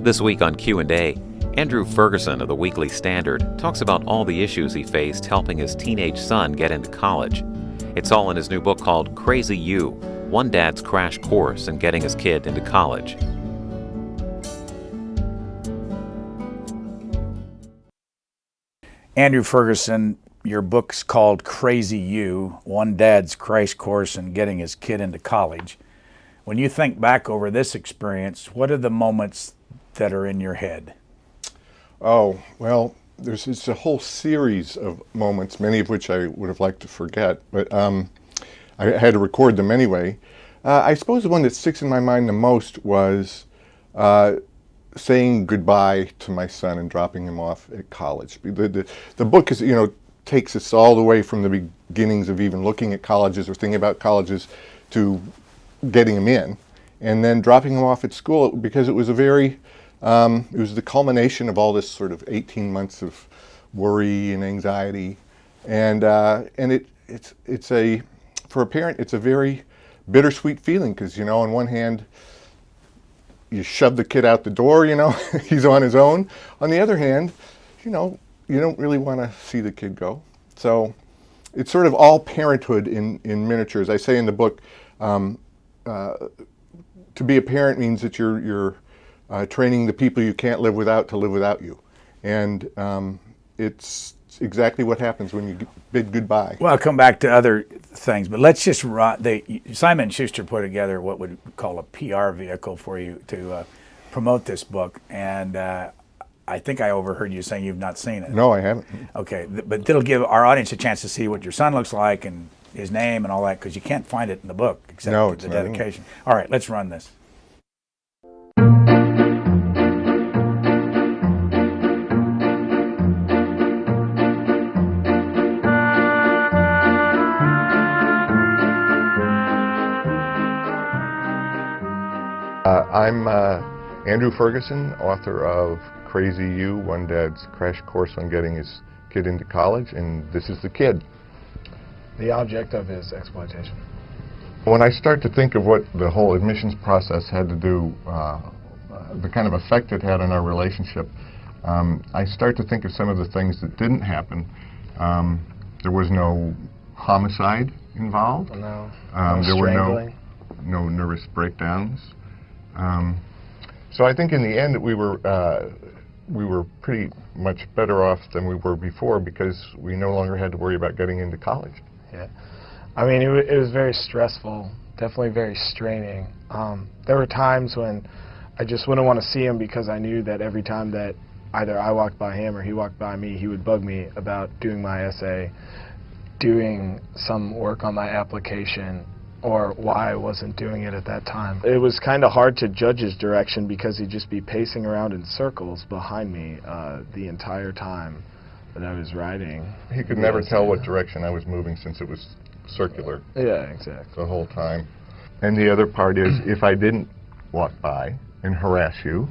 This week on Q&A, Andrew Ferguson of the Weekly Standard talks about all the issues he faced helping his teenage son get into college. It's all in his new book called Crazy You, One Dad's Crash Course in Getting His Kid into College. Andrew Ferguson, your book's called Crazy You, One Dad's Crash Course in Getting His Kid into College. When you think back over this experience, what are the moments that are in your head? Oh, well, it's a whole series of moments, many of which I would have liked to forget, but I had to record them anyway. I suppose the one that sticks in my mind the most was saying goodbye to my son and dropping him off at college. The book is, takes us all the way from the beginnings of even looking at colleges or thinking about colleges to getting him in, and then dropping him off at school, because it was it was the culmination of all this sort of 18 months of worry and anxiety, and it's for a parent, it's a very bittersweet feeling, because on one hand you shove the kid out the door, he's on his own. On the other hand, you don't really want to see the kid go. So it's sort of all parenthood in miniature. As I say in the book, to be a parent means that you're training the people you can't live without to live without you. And it's exactly what happens when you bid goodbye. Well, I'll come back to other things, but let's just Simon & Schuster put together what we call a PR vehicle for you to promote this book, and I think I overheard you saying you've not seen it. No, I haven't. Okay, but it'll give our audience a chance to see what your son looks like and his name and all that, because you can't find it in the book except for the dedication. All right, let's run this. I'm Andrew Ferguson, author of Crazy You, One Dad's Crash Course on Getting His Kid into College, and this is the kid. The object of his exploitation. When I start to think of what the whole admissions process had to do, the kind of effect it had on our relationship, I start to think of some of the things that didn't happen. There was no homicide involved. No. There were no nervous breakdowns. So I think in the end we were pretty much better off than we were before, because we no longer had to worry about getting into college. Yeah, I mean, it was very stressful, definitely very straining. There were times when I just wouldn't want to see him, because I knew that every time that either I walked by him or he walked by me, he would bug me about doing my essay, doing some work on my application, or why I wasn't doing it at that time. It was kind of hard to judge his direction, because he'd just be pacing around in circles behind me the entire time that I was writing. He could never tell what direction I was moving, since it was circular. Yeah, exactly. The whole time. And the other part is, if I didn't walk by and harass you,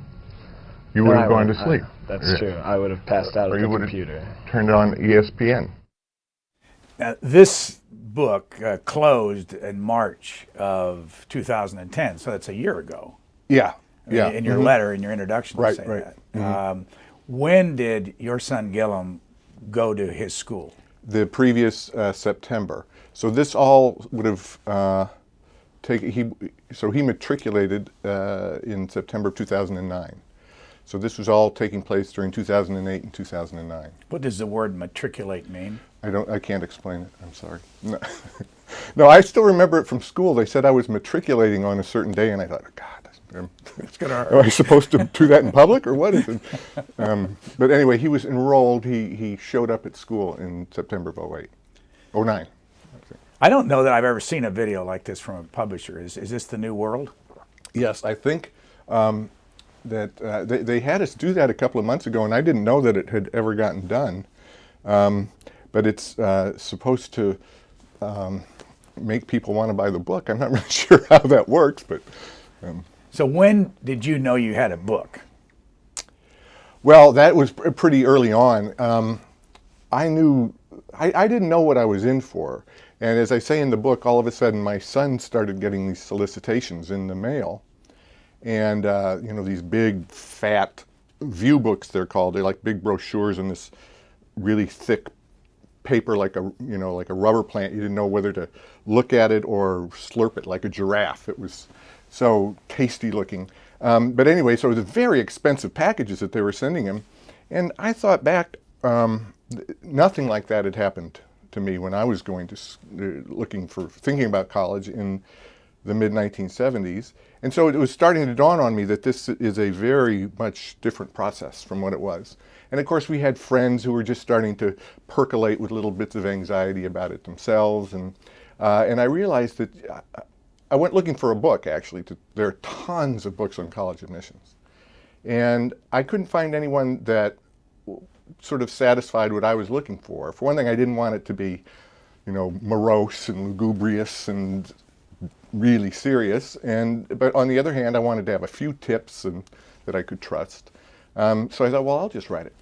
you would have gone to sleep. That's true. I would have passed out at the computer. Turned on ESPN. Now, this book closed in March of 2010, so that's a year ago. Yeah. In your letter, in your introduction, you say that. Mm-hmm. When did your son Gillum go to his school? The previous September. So this all would have he matriculated in September 2009. So this was all taking place during 2008 and 2009. What does the word matriculate mean? I can't explain it. I'm sorry. No. No, I still remember it from school. They said I was matriculating on a certain day, and I thought, oh, God, it's gonna hurt. Am I supposed to do that in public, or what is it? But anyway, he was enrolled. He showed up at school in September of 09. I don't know that I've ever seen a video like this from a publisher. Is this the new world? Yes, I think that they had us do that a couple of months ago, and I didn't know that it had ever gotten done. But it's supposed to make people want to buy the book. I'm not really sure how that works, but... So when did you know you had a book? Well, that was pretty early on. I didn't know what I was in for. And as I say in the book, all of a sudden my son started getting these solicitations in the mail. and these big fat view books, they're called. They're like big brochures in this really thick paper, like a rubber plant. You didn't know whether to look at it or slurp it like a giraffe. It was so tasty looking. But anyway, so it was very expensive packages that they were sending him. And I thought back, nothing like that had happened to me when I was going to thinking about college in the mid-1970s. And so it was starting to dawn on me that this is a very much different process from what it was. And of course we had friends who were just starting to percolate with little bits of anxiety about it themselves. And I realized that I went looking for a book, actually. There are tons of books on college admissions. And I couldn't find anyone that sort of satisfied what I was looking for. For one thing, I didn't want it to be, morose and lugubrious and really serious. But on the other hand, I wanted to have a few tips that I could trust. So I thought, well, I'll just write it.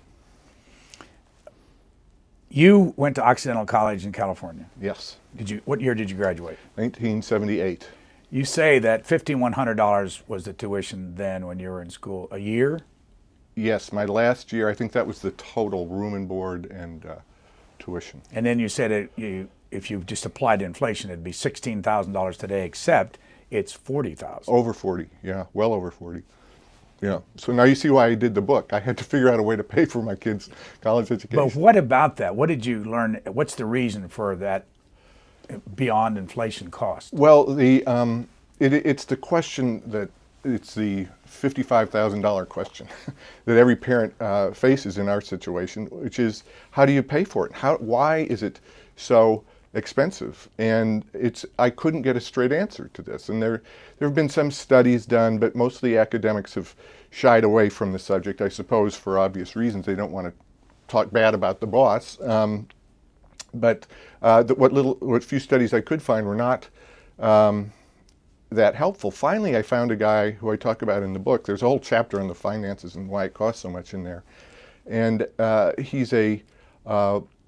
You went to Occidental College in California. Yes. What year did you graduate? 1978. You say that $1,500 was the tuition then when you were in school. A year? Yes, my last year, I think that was the total room and board and tuition. And then you said if you just applied to inflation, it'd be $16,000 today, except it's $40,000. Over 40, yeah, well over 40. Yeah, so now you see why I did the book. I had to figure out a way to pay for my kids' college education. But what about that? What did you learn? What's the reason for that beyond inflation cost? Well, it's the question that it's the $55,000 question that every parent faces in our situation, which is how do you pay for it? Why is it so expensive? And I couldn't get a straight answer to this. And there have been some studies done, but mostly academics have shied away from the subject, I suppose, for obvious reasons. They don't want to talk bad about the boss. But what few studies I could find were not that helpful. Finally, I found a guy who I talk about in the book. There's a whole chapter on the finances and why it costs so much in there. And he's a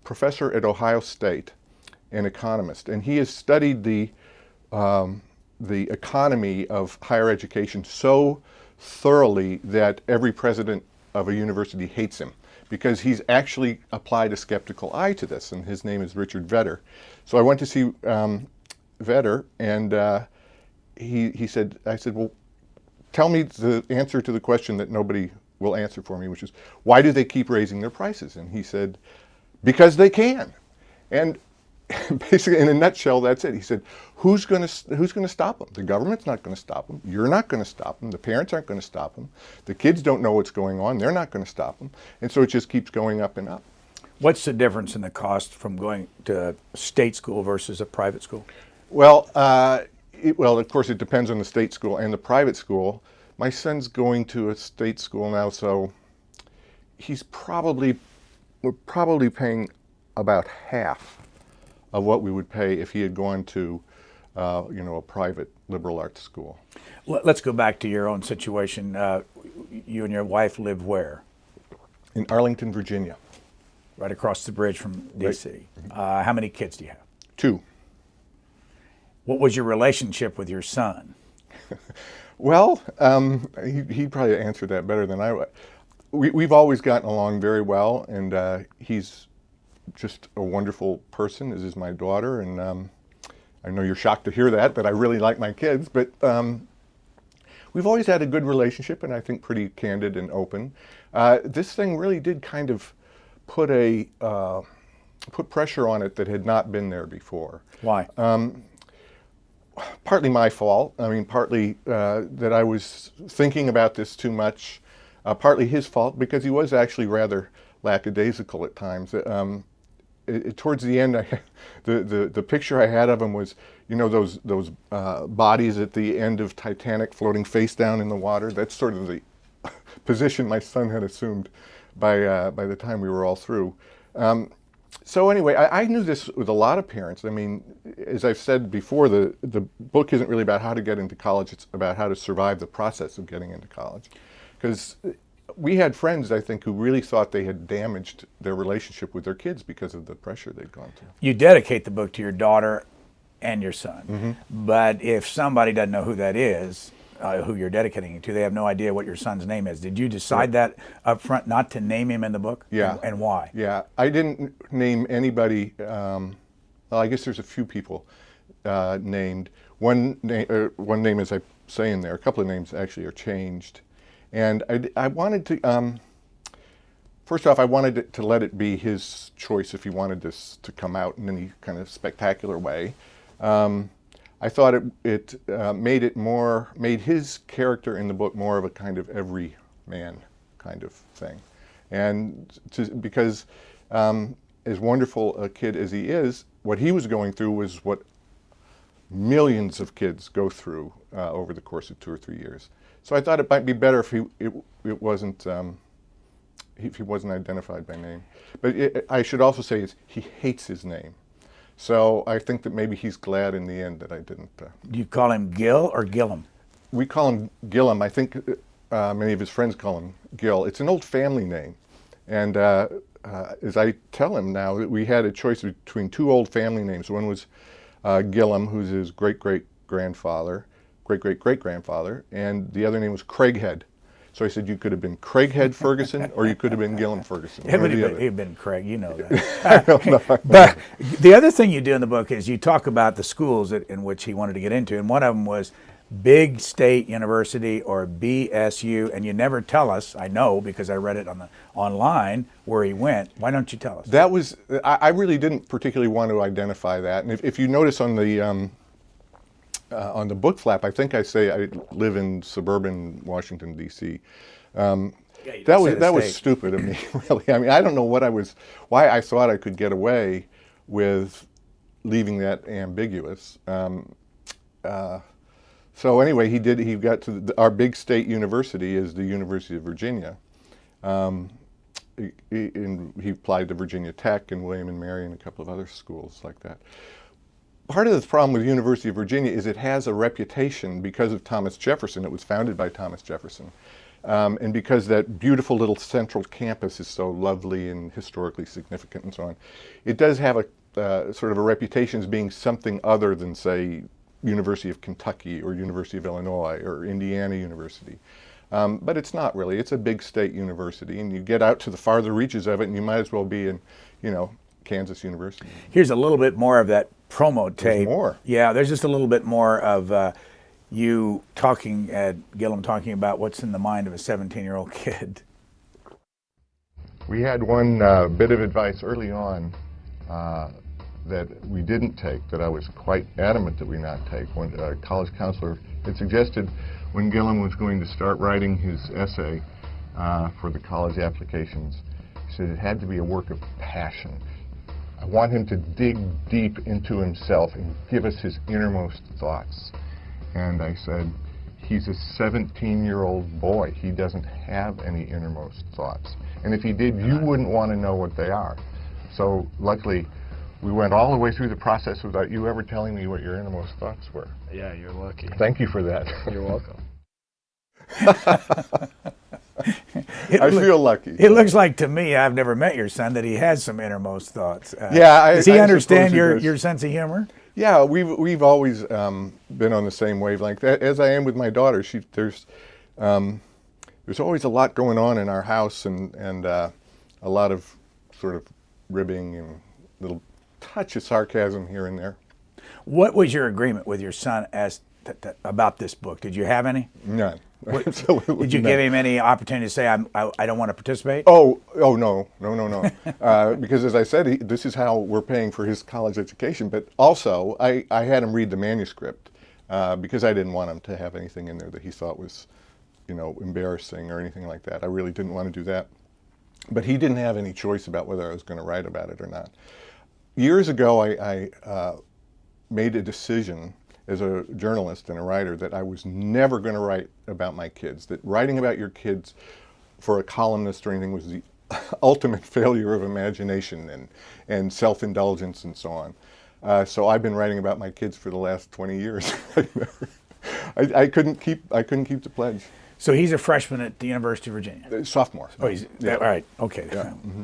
professor at Ohio State, an economist, and he has studied the economy of higher education so thoroughly that every president of a university hates him, because he's actually applied a skeptical eye to this, and his name is Richard Vedder. So I went to see Vedder, and I said, well, tell me the answer to the question that nobody will answer for me, which is, why do they keep raising their prices? And he said, because they can. And basically, in a nutshell, that's it. He said, who's going to stop them? The government's not going to stop them. You're not going to stop them. The parents aren't going to stop them. The kids don't know what's going on. They're not going to stop them. And so it just keeps going up and up. What's the difference in the cost from going to a state school versus a private school? Well, of course, it depends on the state school and the private school. My son's going to a state school now, so we're probably paying about half of what we would pay if he had gone to, a private liberal arts school. Let's go back to your own situation. You and your wife live where? In Arlington, Virginia. Right across the bridge from D.C. Right. How many kids do you have? 2. What was your relationship with your son? Well, he'd probably answer that better than I would. We've always gotten along very well, and he's just a wonderful person, as is my daughter. And I know you're shocked to hear that, but I really like my kids. But we've always had a good relationship, and I think pretty candid and open. This thing really did kind of put pressure on it that had not been there before. Why? Partly my fault. I mean, partly that I was thinking about this too much. Partly his fault, because he was actually rather lackadaisical at times. Towards the end, the picture I had of him was, those bodies at the end of Titanic floating face down in the water. That's sort of the position my son had assumed by the time we were all through. So anyway, I knew this with a lot of parents. I mean, as I've said before, the book isn't really about how to get into college. It's about how to survive the process of getting into college. Because we had friends, I think, who really thought they had damaged their relationship with their kids because of the pressure they'd gone through. You dedicate the book to your daughter and your son. Mm-hmm. But if somebody doesn't know who that is, who you're dedicating it to. They have no idea what your son's name is. Did you decide that up front not to name him in the book? Yeah. And why? Yeah, I didn't name anybody. Well, I guess there's a few people named. One name, as I say in there, a couple of names actually are changed. And I wanted to, first off, I wanted to let it be his choice if he wanted this to come out in any kind of spectacular way. I thought it made his character in the book more of a kind of everyman kind of thing. And because as wonderful a kid as he is, what he was going through was what millions of kids go through over the course of 2 or 3 years. So I thought it might be better if it wasn't if he wasn't identified by name. But I should also say he hates his name. So I think that maybe he's glad in the end that I didn't. Do you call him Gil or Gillum? We call him Gillum. I think many of his friends call him Gil. It's an old family name. And as I tell him now, we had a choice between 2 old family names. One was Gillum, who's his great-great-grandfather, great-great-great-grandfather, and the other name was Craighead. So I said, you could have been Craighead Ferguson, or you could have been Gillum Ferguson. He'd been Craig, you know that. I don't know. But the other thing you do in the book is you talk about the schools in which he wanted to get into, and one of them was Big State University, or BSU, and you never tell us. I know because I read it online where he went. Why don't you tell us? That was, I really didn't particularly want to identify that. And if you notice on the book flap, I think I say I live in suburban Washington, D.C. That was stupid of me, really. I mean, I don't know why I thought I could get away with leaving that ambiguous. So anyway, he got to our big state university is the University of Virginia. He applied to Virginia Tech and William and Mary and a couple of other schools like that. Part of the problem with the University of Virginia is it has a reputation because of Thomas Jefferson. It was founded by Thomas Jefferson. And because that beautiful little central campus is so lovely and historically significant and so on, it does have a sort of a reputation as being something other than, say, University of Kentucky or University of Illinois or Indiana University. But it's not really. It's a big state university, and you get out to the farther reaches of it, and you might as well be in, Kansas University. Here's a little bit more of that promo tape. There's more. Yeah, there's just a little bit more of you talking, Gillum talking about what's in the mind of a 17-year-old kid. We had one bit of advice early on that we didn't take, that I was quite adamant that we not take. When a college counselor had suggested when Gillum was going to start writing his essay for the college applications, he said it had to be a work of passion. I want him to dig deep into himself and give us his innermost thoughts. And I said, he's a 17-year-old boy. He doesn't have any innermost thoughts. And if he did, you wouldn't want to know what they are. So luckily, we went all the way through the process without you ever telling me what your innermost thoughts were. Yeah, you're lucky. Thank you for that. You're welcome. I feel lucky. It looks like to me, I've never met your son, that he has some innermost thoughts. Does he understand your sense of humor? Yeah, we've always been on the same wavelength. As I am with my daughter, there's always a lot going on in our house, and a lot of sort of ribbing and little touch of sarcasm here and there. What was your agreement with your son about this book? Did you have any? None. Absolutely. Did you give him any opportunity to say, I don't want to participate? Oh no. Because as I said, this is how we're paying for his college education. But also, I had him read the manuscript because I didn't want him to have anything in there that he thought was, embarrassing or anything like that. I really didn't want to do that. But he didn't have any choice about whether I was going to write about it or not. Years ago, I made a decision as a journalist and a writer that I was never going to write about my kids, that writing about your kids for a columnist or anything was the ultimate failure of imagination and self-indulgence and so on. So I've been writing about my kids for the last 20 years. I couldn't keep the pledge. So he's a freshman at the University of Virginia? Sophomore. Oh, all right, okay. Yeah. Mm-hmm.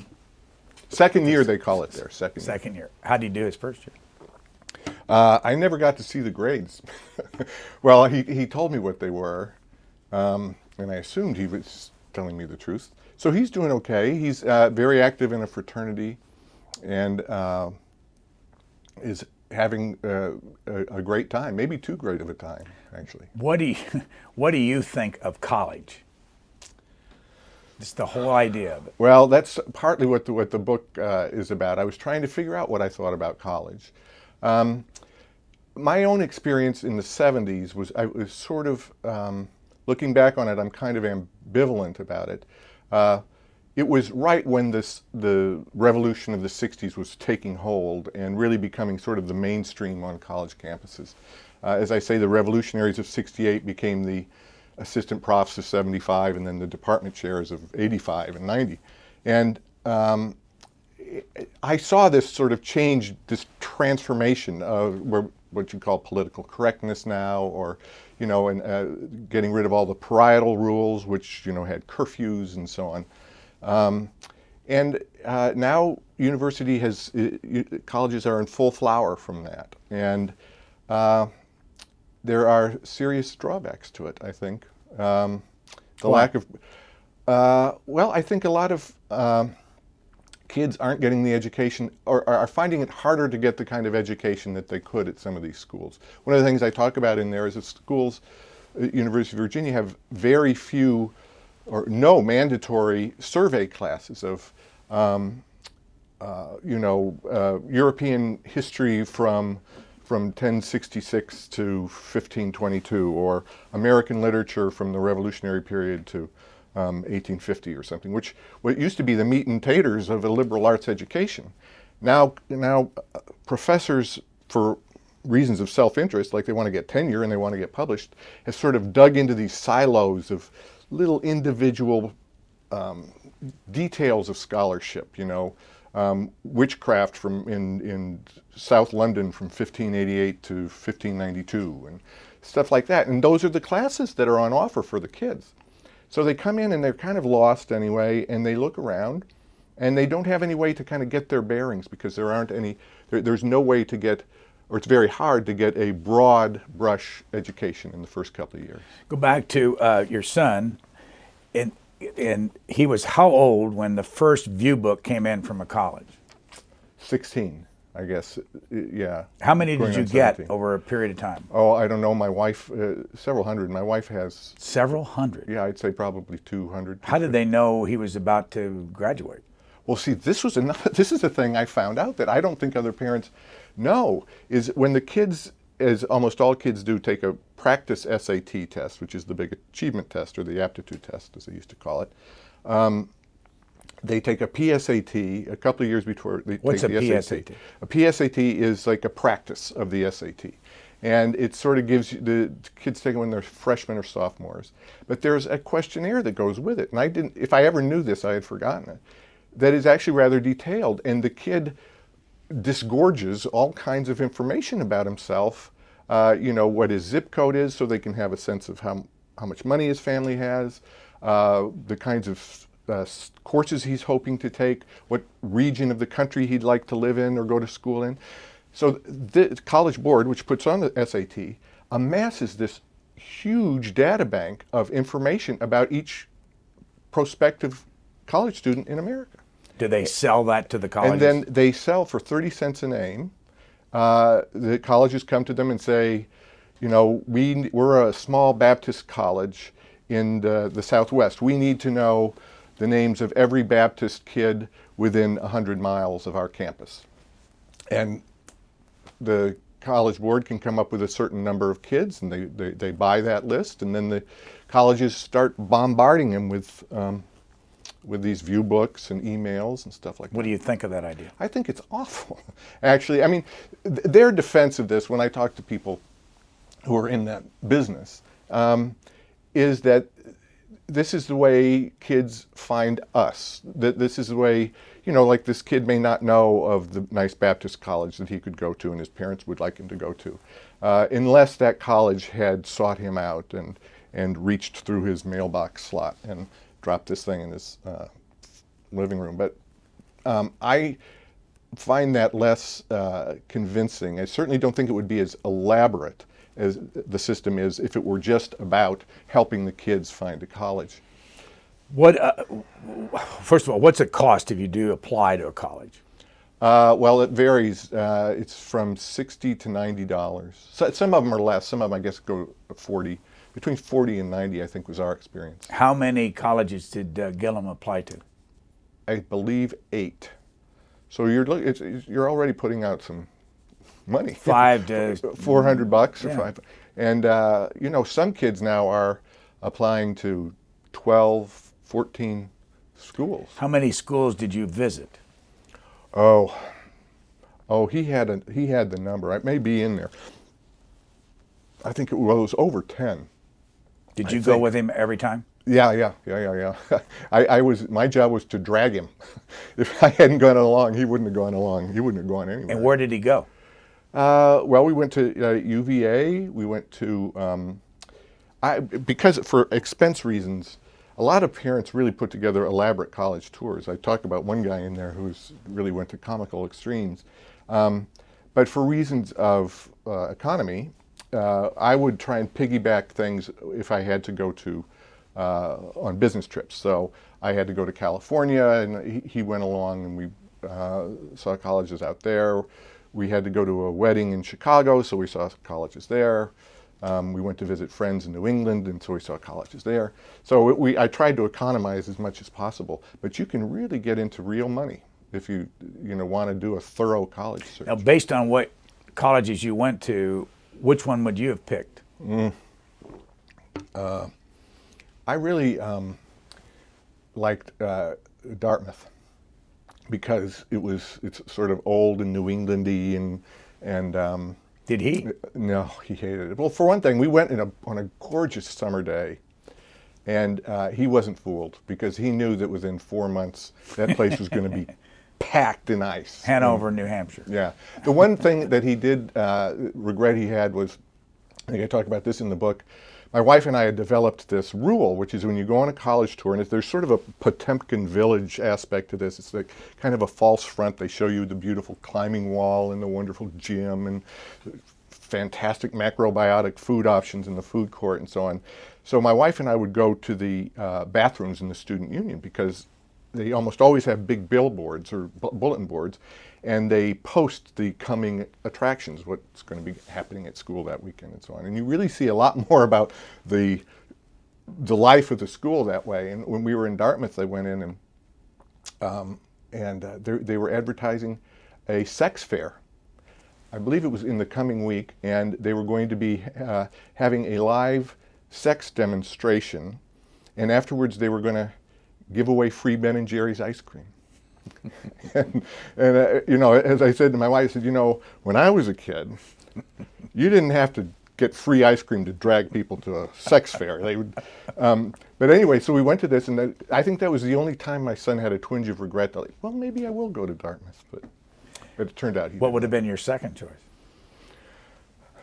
Second year, they call it there, second year. Second year. How did he do his first year? I never got to see the grades. Well, he told me what they were, and I assumed he was telling me the truth. So he's doing okay. He's very active in a fraternity, and is having a great time, maybe too great of a time, actually. What do you think of college? Just the whole idea of it. Well, that's partly what the book is about. I was trying to figure out what I thought about college. My own experience in the 70s I was sort of, looking back on it, I'm kind of ambivalent about it. It was right when the revolution of the 60s was taking hold and really becoming sort of the mainstream on college campuses. As I say, the revolutionaries of 68 became the assistant profs of 75, and then the department chairs of 85 and 90. And I saw this sort of change, this transformation of what you call political correctness now, or, and getting rid of all the parietal rules, which, had curfews and so on. And now colleges are in full flower from that. And there are serious drawbacks to it, I think. Lack of, I think a lot of kids aren't getting the education, or are finding it harder to get the kind of education that they could at some of these schools. One of the things I talk about in there is that schools at University of Virginia have very few or no mandatory survey classes of, European history from 1066 to 1522, or American literature from the Revolutionary period to 1850 or something, what used to be the meat and taters of a liberal arts education. Now professors, for reasons of self-interest, like they want to get tenure and they want to get published, have sort of dug into these silos of little individual details of scholarship, witchcraft in South London from 1588 to 1592 and stuff like that. And those are the classes that are on offer for the kids. So they come in and they're kind of lost anyway, and they look around and they don't have any way to kind of get their bearings, because there's no way to get, or it's very hard to get a broad brush education in the first couple of years. Go back to your son, and he was how old when the first view book came in from a college? 16, I guess, yeah. How many did you get 17. over a period of time? Oh, I don't know. My wife, several hundred. My wife has... Several hundred? Yeah, I'd say probably 200. How did they know he was about to graduate? Well, see, this is a thing I found out that I don't think other parents know, is when the kids, as almost all kids do, take a practice SAT test, which is the big achievement test, or the aptitude test, as they used to call it. They take a PSAT a couple of years before they What's take the PSAT? SAT. A PSAT is like a practice of the SAT. And it sort of gives you, the kids take it when they're freshmen or sophomores. But there's a questionnaire that goes with it. And if I ever knew this, I had forgotten it. That is actually rather detailed. And the kid disgorges all kinds of information about himself, what his zip code is, so they can have a sense of how much money his family has, the kinds of courses he's hoping to take, what region of the country he'd like to live in or go to school in. So the College Board, which puts on the SAT, amasses this huge data bank of information about each prospective college student in America. Do they sell that to the colleges? And then they sell for 30 cents a name. The colleges come to them and say, we're a small Baptist college in the Southwest. We need to know the names of every Baptist kid within 100 miles of our campus. And the College Board can come up with a certain number of kids, and they buy that list, and then the colleges start bombarding them with these view books and emails and stuff like that. What do you think of that idea? I think it's awful, actually. I mean, their defense of this, when I talk to people who are in that business, is that this is the way kids find us. That this is the way, like this kid may not know of the nice Baptist college that he could go to and his parents would like him to go to, unless that college had sought him out and reached through his mailbox slot and dropped this thing in his living room. But find that less convincing. I certainly don't think it would be as elaborate as the system is if it were just about helping the kids find a college. What, first of all, what's it cost if you do apply to a college? Well, it varies. It's from $60 to $90. So some of them are less. Some of them, I guess, go to 40. Between 40 and 90, I think, was our experience. How many colleges did Gillum apply to? I believe 8. So you're already putting out some money. $5 to $400 or yeah. 5. And you know, some kids now are applying to 12, 14 schools. How many schools did you visit? Oh, he had the number. It may be in there. I think it was over 10. Did you go with him every time? Yeah. My job was to drag him. If I hadn't gone along, he wouldn't have gone along. He wouldn't have gone anywhere. And where did he go? Well, we went to UVA. We went to, because for expense reasons, a lot of parents really put together elaborate college tours. I talked about one guy in there who really went to comical extremes. But for reasons of economy, I would try and piggyback things if I had to go to on business trips. So I had to go to California, and he went along, and we saw colleges out there. We had to go to a wedding in Chicago, so we saw colleges there. We went to visit friends in New England, and so we saw colleges there. So I tried to economize as much as possible, but you can really get into real money if you want to do a thorough college search. Now, based on what colleges you went to, which one would you have picked? I really liked Dartmouth because it's sort of old and New Englandy and Did he? No, he hated it. Well, for one thing, we went on a gorgeous summer day, and he wasn't fooled because he knew that within 4 months that place was going to be packed in ice. Hanover, New Hampshire. Yeah. The one thing that he did regret he had was, I think I talk about this in the book, my wife and I had developed this rule, which is when you go on a college tour, and there's sort of a Potemkin village aspect to this. It's like kind of a false front. They show you the beautiful climbing wall and the wonderful gym and fantastic macrobiotic food options in the food court and so on. So my wife and I would go to the bathrooms in the student union because they almost always have big billboards or bulletin boards, and they post the coming attractions, what's going to be happening at school that weekend and so on. And you really see a lot more about the life of the school that way. And when we were in Dartmouth, I went in and they were advertising a sex fair. I believe it was in the coming week, and they were going to be having a live sex demonstration, and afterwards they were going to give away free Ben & Jerry's ice cream. and as I said to my wife, I said, when I was a kid, you didn't have to get free ice cream to drag people to a sex fair. They would, but anyway, so we went to this, and I think that was the only time my son had a twinge of regret. Like, well, maybe I will go to Dartmouth, but it turned out he What didn't. would have been your second choice?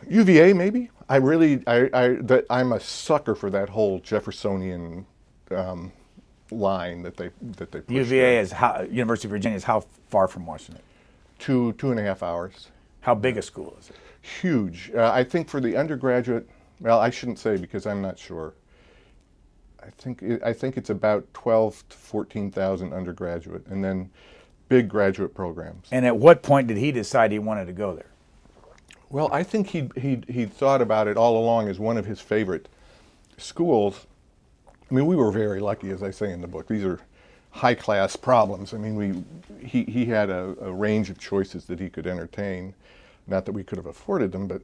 UVA, maybe. I'm a sucker for that whole Jeffersonian line that they push. UVA is University of Virginia is how far from Washington? 2.5 hours. How big a school is it? Huge. I think for the undergraduate, well, I shouldn't say because I'm not sure. I think it's about 12 to 14,000 undergraduate, and then big graduate programs. And at what point did he decide he wanted to go there? Well, I think he thought about it all along as one of his favorite schools. I mean, we were very lucky, as I say in the book. These are high-class problems. I mean, he had a range of choices that he could entertain. Not that we could have afforded them, but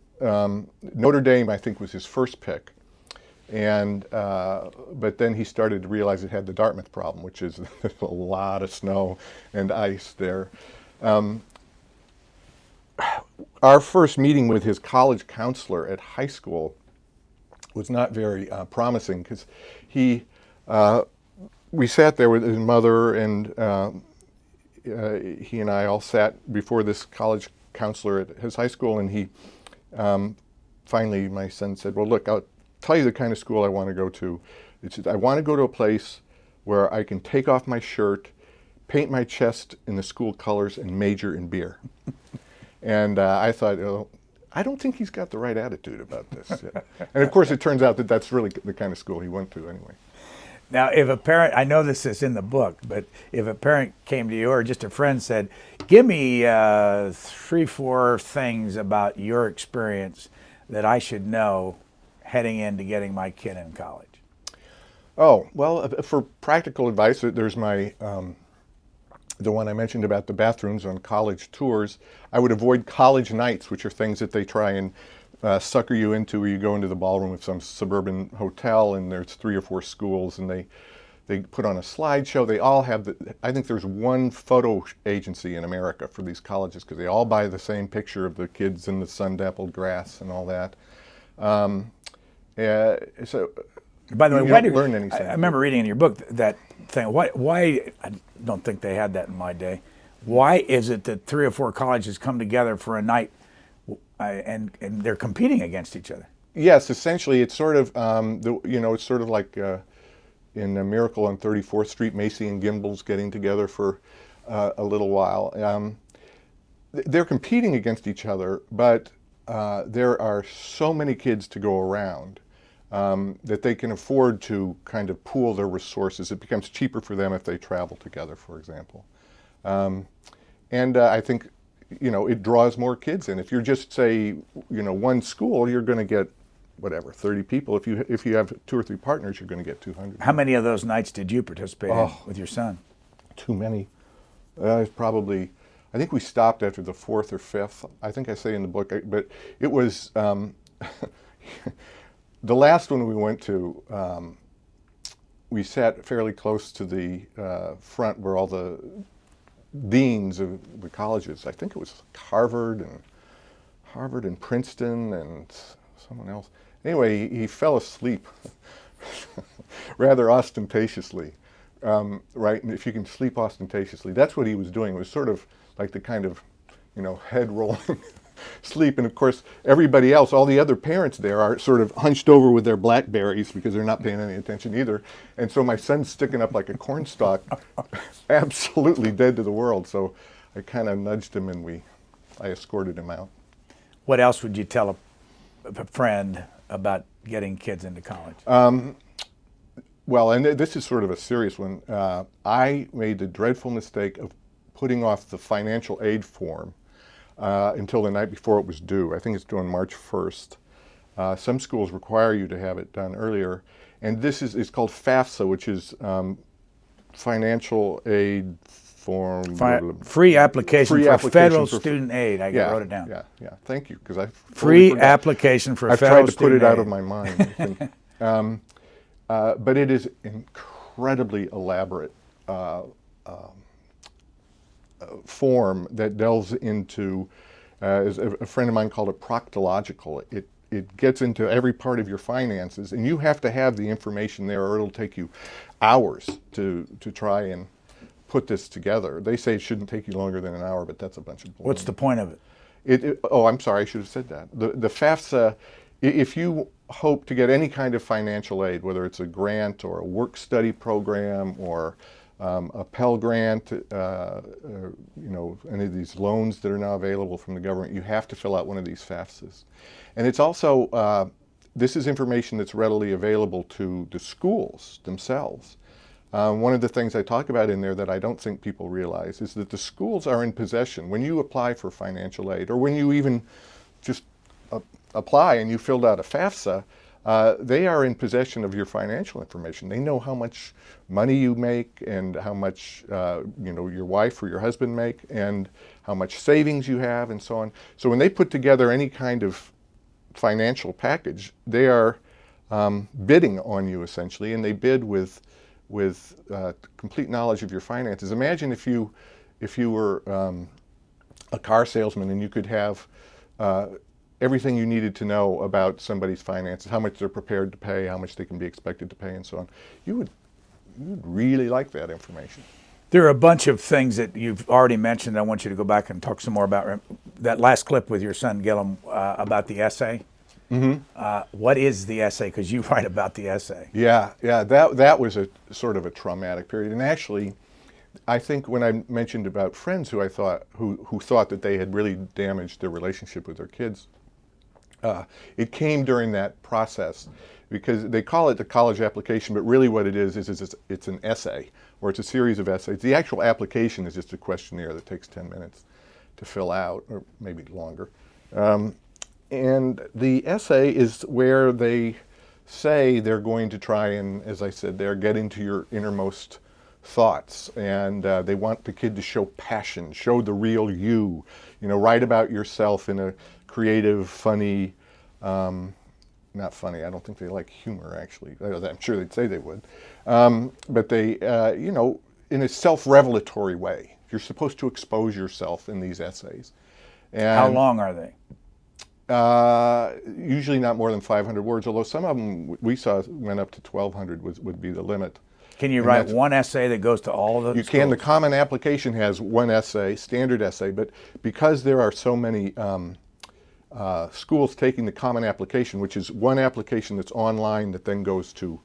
Notre Dame, I think, was his first pick. And but then he started to realize it had the Dartmouth problem, which is a lot of snow and ice there. Our first meeting with his college counselor at high school was not very promising because we sat there with his mother, and he and I all sat before this college counselor at his high school, and he finally, my son said, well, look, I'll tell you the kind of school I want to go to. I want to go to a place where I can take off my shirt, paint my chest in the school colors, and major in beer. And I thought, oh, I don't think he's got the right attitude about this. And of course, it turns out that that's really the kind of school he went to anyway. Now, if a parent, I know this is in the book, but if a parent came to you or just a friend said, give me 3-4 things about your experience that I should know heading into getting my kid in college. Oh, well, for practical advice, there's my, the one I mentioned about the bathrooms on college tours. I would avoid college nights, which are things that they try and sucker you into, where you go into the ballroom of some suburban hotel and there's 3 or 4 schools and they put on a slideshow. They all have, I think there's one photo agency in America for these colleges because they all buy the same picture of the kids in the sun-dappled grass and all that. So, by the way, you don't learn anything. I remember reading in your book that thing. Why? I don't think they had that in my day. Why is it that 3 or 4 colleges come together for a night and they're competing against each other? Yes, essentially, it's sort of it's sort of like in A Miracle on 34th Street, Macy and Gimbel's getting together for a little while. They're competing against each other, but there are so many kids to go around that they can afford to kind of pool their resources. It becomes cheaper for them if they travel together, for example. And I think, it draws more kids in. If you're just, say, one school, you're going to get, 30 people. If you have 2 or 3 partners, you're going to get 200. How many of those nights did you participate in with your son? Too many. Probably, I think we stopped after the 4th or 5th. I think I say in the book, but it was, the last one we went to, we sat fairly close to the front where all the deans of the colleges, I think it was Harvard and Princeton and someone else. Anyway, he fell asleep rather ostentatiously, right? And if you can sleep ostentatiously, that's what he was doing. It was sort of like the kind of, head rolling sleep. And of course, everybody else, all the other parents there are sort of hunched over with their Blackberries because they're not paying any attention either. And so my son's sticking up like a cornstalk, absolutely dead to the world. So I kind of nudged him and I escorted him out. What else would you tell a friend about getting kids into college? Well, and this is sort of a serious one. I made the dreadful mistake of putting off the financial aid form until the night before it was due. I think it's due on March 1st. Some schools require you to have it done earlier. And this is called FAFSA, which is financial aid form. Free application for federal student aid. I wrote it down. Yeah. Thank you, because I free application for federal student aid. I've tried to put it out of my mind. But it is incredibly elaborate form that delves into, as a friend of mine called it, proctological. It gets into every part of your finances, and you have to have the information there, or it'll take you hours to try and put this together. They say it shouldn't take you longer than an hour, but that's a bunch of bull. What's the point of it? Oh, I'm sorry, I should have said that. The FAFSA, if you hope to get any kind of financial aid, whether it's a grant or a work-study program or a Pell Grant, any of these loans that are now available from the government, you have to fill out one of these FAFSAs. And it's also, this is information that's readily available to the schools themselves. One of the things I talk about in there that I don't think people realize is that the schools are in possession. When you apply for financial aid, or when you even just apply and you filled out a FAFSA, they are in possession of your financial information. They know how much money you make and how much your wife or your husband make and how much savings you have and so on. So when they put together any kind of financial package, they are bidding on you essentially, and they bid with complete knowledge of your finances. Imagine if you were a car salesman and you could have everything you needed to know about somebody's finances, how much they're prepared to pay, how much they can be expected to pay, and so on. You would really like that information. There are a bunch of things that you've already mentioned. I want you to go back and talk some more about that last clip with your son Gillum about the essay. Mm-hmm. What is the essay? Because you write about the essay. Yeah. That was a sort of a traumatic period, and actually, I think when I mentioned about friends who who thought that they had really damaged their relationship with their kids, it came during that process, because they call it the college application, but really what it is it's an essay, or it's a series of essays. The actual application is just a questionnaire that takes 10 minutes to fill out, or maybe longer. And the essay is where they say they're going to try and, as I said, they're getting to your innermost thoughts, and they want the kid to show passion, show the real you, write about yourself in a creative, funny, not funny, I don't think they like humor actually, I'm sure they'd say they would, but they, in a self-revelatory way. You're supposed to expose yourself in these essays. And how long are they? Usually not more than 500 words, although some of them we saw went up to 1,200 would be the limit. Can you write one essay that goes to all of them? You can. The common application has one essay, standard essay, but because there are so many schools taking the common application, which is one application that's online that then goes to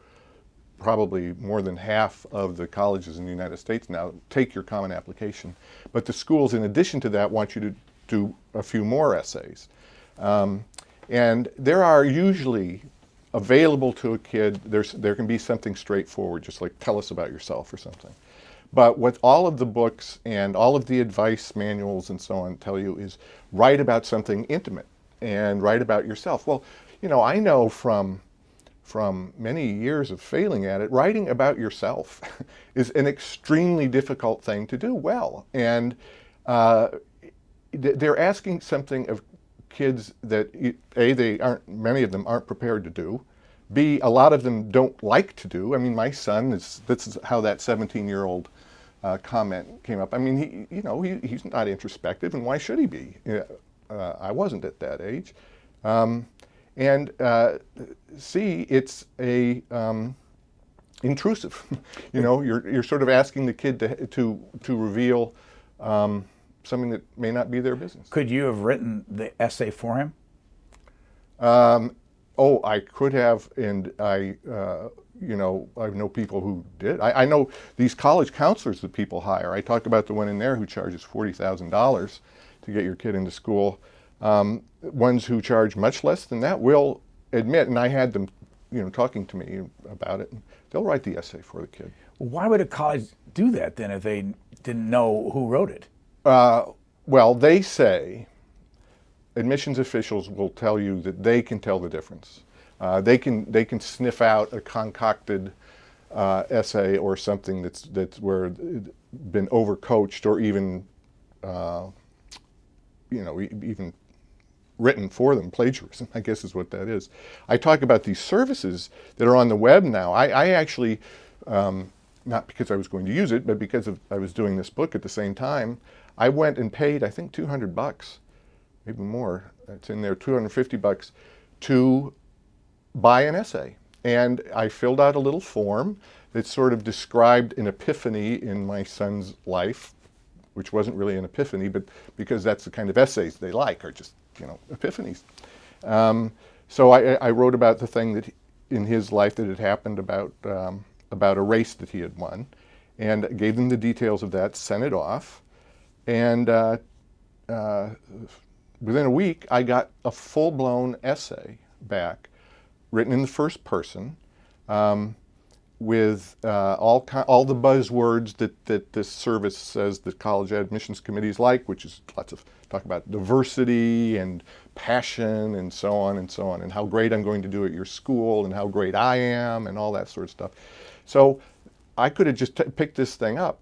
probably more than half of the colleges in the United States now, take your common application. But the schools, in addition to that, want you to do a few more essays. And there are usually available to a kid, there can be something straightforward, just like tell us about yourself or something. But what all of the books and all of the advice manuals and so on tell you is write about something intimate and write about yourself. Well, I know from many years of failing at it, writing about yourself is an extremely difficult thing to do well. And they're asking something of kids that many of them aren't prepared to do. B, a lot of them don't like to do. I mean, my son this is how that 17-year-old comment came up. I mean, he's not introspective, and why should he be? I wasn't at that age. And C, it's intrusive. You're sort of asking the kid to reveal something that may not be their business. Could you have written the essay for him? I could have, and I know people who did. I know these college counselors that people hire. I talked about the one in there who charges $40,000 to get your kid into school. Ones who charge much less than that will admit, and I had them, talking to me about it, they'll write the essay for the kid. Why would a college do that then if they didn't know who wrote it? Well, they say, admissions officials will tell you that they can tell the difference. They can sniff out a concocted essay or something that's been overcoached or even even written for them, plagiarism, I guess is what that is. I talk about these services that are on the web now. I actually, not because I was going to use it, but because I was doing this book at the same time, I went and paid, I think, $200, maybe more, it's in there, $250 to buy an essay. And I filled out a little form that sort of described an epiphany in my son's life, which wasn't really an epiphany, but because that's the kind of essays they like, are just, epiphanies. So I wrote about the thing that in his life that had happened about a race that he had won, and gave them the details of that, sent it off, and within a week I got a full-blown essay back, written in the first person, with all the buzzwords that this service says that college admissions committees like, which is lots of talk about diversity and passion and so on, and how great I'm going to do at your school and how great I am and all that sort of stuff. So I could have just picked this thing up,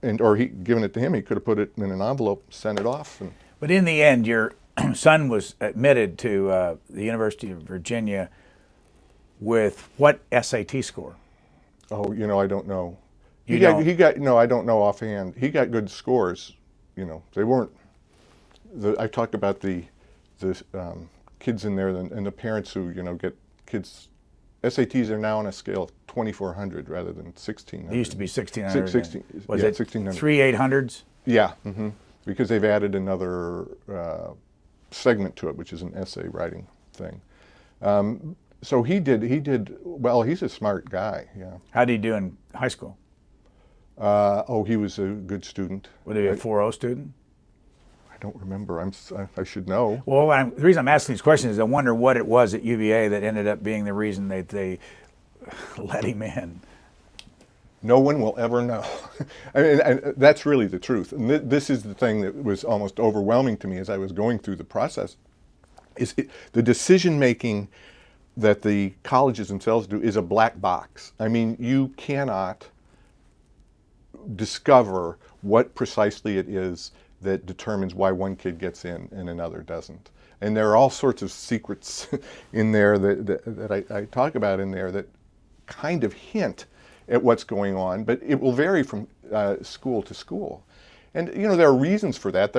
or given it to him. He could have put it in an envelope, sent it off. But in the end, your son was admitted to the University of Virginia with what SAT score? Oh, I don't know. I don't know offhand. He got good scores. They weren't. I talked about the kids in there and the parents who get kids. SATs are now on a scale of 2,400 rather than 1,600. It used to be 1,600. 16. Was yeah, it 1,600. 3 800s? Yeah, because they've added another segment to it, which is an essay writing thing. So he did well. He's a smart guy. Yeah. How did he do in high school? Oh, he was a good student. Was he a 4.0 student? I don't remember. I should know. Well, the reason I'm asking these questions is I wonder what it was at UVA that ended up being the reason that they let him in. No one will ever know. I mean, and that's really the truth. And this is the thing that was almost overwhelming to me as I was going through the process. The decision making that the colleges themselves do is a black box. I mean, you cannot discover what precisely it is that determines why one kid gets in and another doesn't. And there are all sorts of secrets in there that I talk about in there that kind of hint at what's going on, but it will vary from school to school. And there are reasons for that.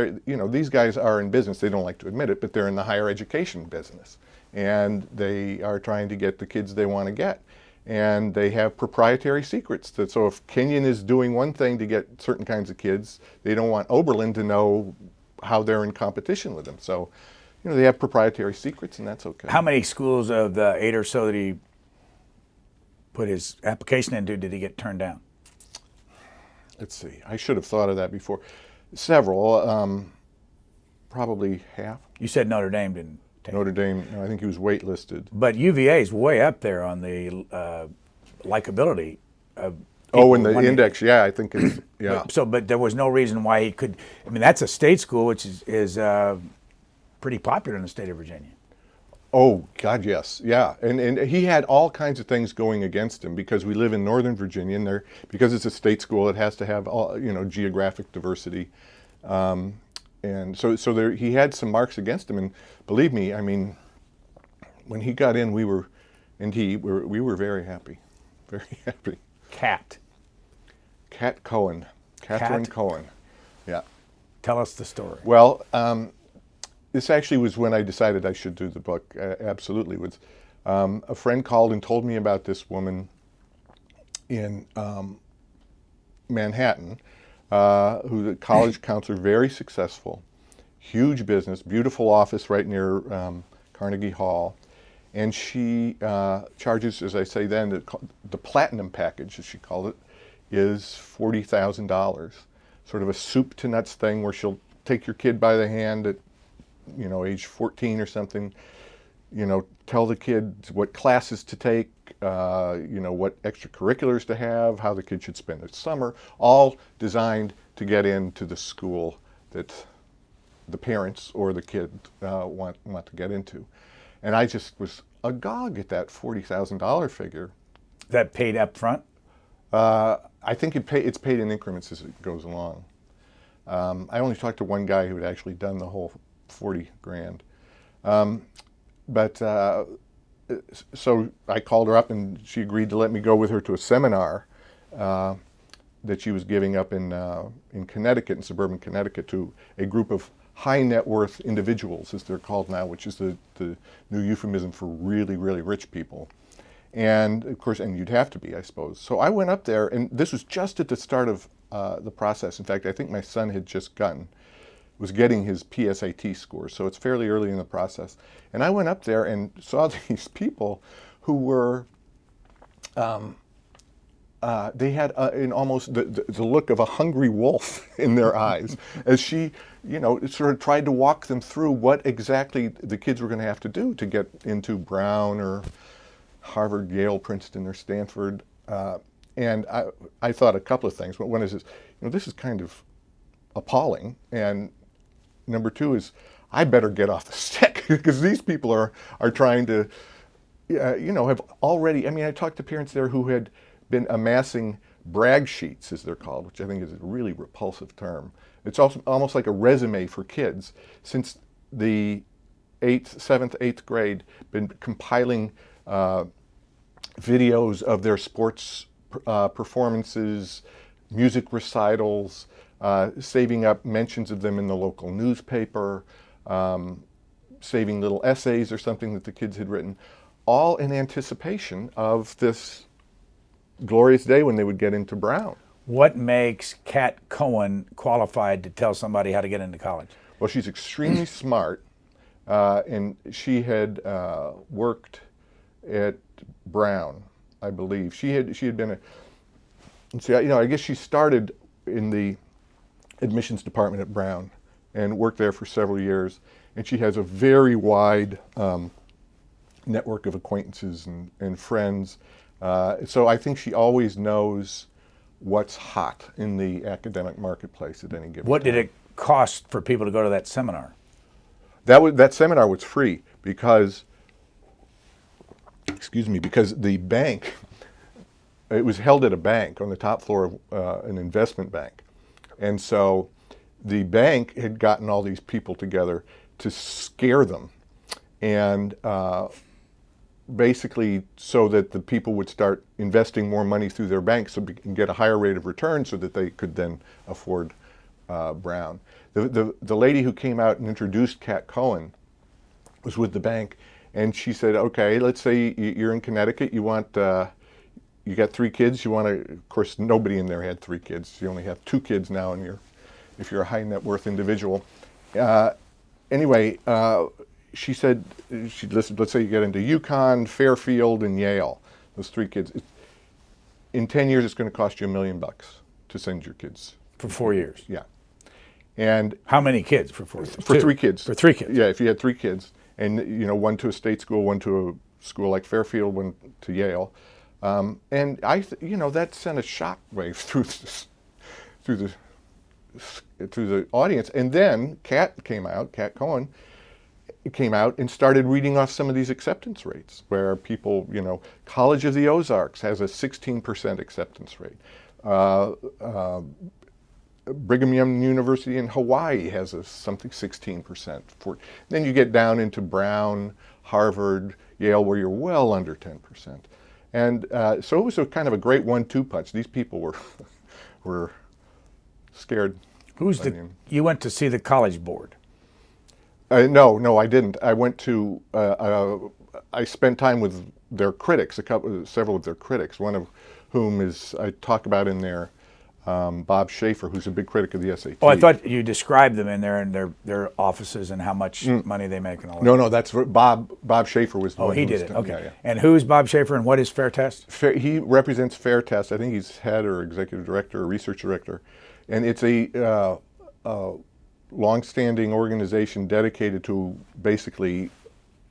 These guys are in business. They don't like to admit it, but they're in the higher education business, and they are trying to get the kids they want to get. And they have proprietary secrets. So if Kenyon is doing one thing to get certain kinds of kids, they don't want Oberlin to know how they're in competition with them. So, they have proprietary secrets, and that's okay. How many schools of the 8 or so that he put his application into did he get turned down? Let's see. I should have thought of that before. Several, probably half. You said Notre Dame didn't take Notre Dame, I think he was waitlisted. But UVA is way up there on the likability of in the index, yeah, I think it's, yeah. But there was no reason why he could. I mean, that's a state school, which is pretty popular in the state of Virginia. Oh, God, yes. Yeah. And he had all kinds of things going against him because we live in Northern Virginia, and because it's a state school, it has to have all, geographic diversity. And so he had some marks against him. And believe me, I mean, when he got in, we were very happy. Very happy. Katherine Cohen. Yeah. Tell us the story. Well, this actually was when I decided I should do the book. Absolutely. A friend called and told me about this woman in Manhattan, who's a college counselor, very successful, huge business, beautiful office right near Carnegie Hall. And she charges, as I say then, the platinum package, as she called it, is $40,000. Sort of a soup to nuts thing where she'll take your kid by the hand at age 14 or something, tell the kid what classes to take, what extracurriculars to have, how the kid should spend the summer, all designed to get into the school that the parents or the kid want to get into. And I just was agog at that $40,000 figure. That paid up front? I think it's paid in increments as it goes along. I only talked to one guy who had actually done the whole 40 grand. So I called her up and she agreed to let me go with her to a seminar that she was giving up in Connecticut, in suburban Connecticut, to a group of high net worth individuals, as they're called now, which is the new euphemism for really, really rich people. And of course, and you'd have to be, I suppose. So I went up there, and this was just at the start of the process. In fact, I think my son had just was getting his PSAT score, so it's fairly early in the process. And I went up there and saw these people who were, they had in almost the look of a hungry wolf in their eyes, as she, sort of tried to walk them through what exactly the kids were going to have to do to get into Brown or Harvard, Yale, Princeton, or Stanford. And I thought a couple of things. One is, this is kind of appalling. And number two is, I better get off the stick because these people are trying to, have already, I talked to parents there who had been amassing brag sheets, as they're called, which I think is a really repulsive term. It's also almost like a resume for kids. Since the 7th, 8th grade, been compiling videos of their sports performances, music recitals, saving up mentions of them in the local newspaper, saving little essays or something that the kids had written, all in anticipation of this glorious day when they would get into Brown. What makes Kat Cohen qualified to tell somebody how to get into college? Well, she's extremely smart, and she had worked at Brown, I believe. She had been And so, I guess she started in the admissions department at Brown and worked there for several years. And she has a very wide network of acquaintances and friends. So I think she always knows what's hot in the academic marketplace at any given time. What did it cost for people to go to that seminar? That seminar was free because the bank, it was held at a bank on the top floor of an investment bank. And so the bank had gotten all these people together to scare them, and basically so that the people would start investing more money through their bank so they can get a higher rate of return so that they could then afford Brown. The lady who came out and introduced Kat Cohen was with the bank, and she said, okay, let's say you're in Connecticut, you got 3 kids, you want to, of course nobody in there had 3 kids, you only have 2 kids now if you're a high net worth individual. Anyway, she said, she listed, let's say you get into UConn, Fairfield, and Yale, those 3 kids. In 10 years, it's going to cost you $1 million to send your kids. For 4 years? Yeah. And how many kids for 4 years? For 3 kids. For 3 kids? Yeah, if you had 3 kids. And, one to a state school, one to a school like Fairfield, one to Yale. And that sent a shock wave through the audience. And then Kat Cohen came out and started reading off some of these acceptance rates where people, College of the Ozarks has a 16% acceptance rate. Brigham Young University in Hawaii has something 16%. Then you get down into Brown, Harvard, Yale, where you're well under 10%. And so it was a kind of a great 1-2 punch. These people were scared. You went to see the College Board? No, I didn't. I went to, I spent time with their critics, several of their critics, one of whom I talk about in there, Bob Schaefer, who's a big critic of the SAT. Oh, I thought you described them in there and their offices and how much money they make and all that. No, that's Bob Schaefer was the one. Oh, he did it. Okay. Yeah. And who's Bob Schaefer and what is Fair Test? He represents Fair Test. I think he's head or executive director or research director. And it's a long-standing organization dedicated to basically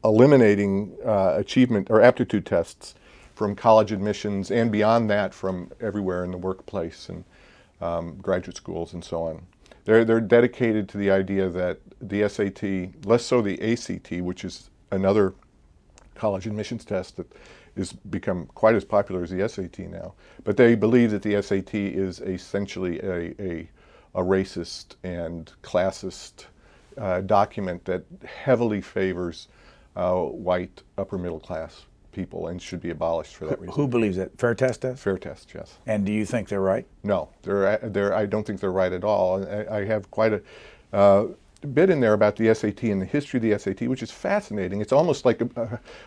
eliminating achievement or aptitude tests from college admissions and beyond that from everywhere in the workplace and graduate schools and so on. They're dedicated to the idea that the SAT, less so the ACT, which is another college admissions test that has become quite as popular as the SAT now, but they believe that the SAT is essentially a racist and classist document that heavily favors white upper middle class people and should be abolished for that reason. Who believes that? Fair Test does? Fair Test, yes. And do you think they're right? No, I don't think they're right at all. I have quite a bit in there about the SAT and the history of the SAT, which is fascinating. It's almost like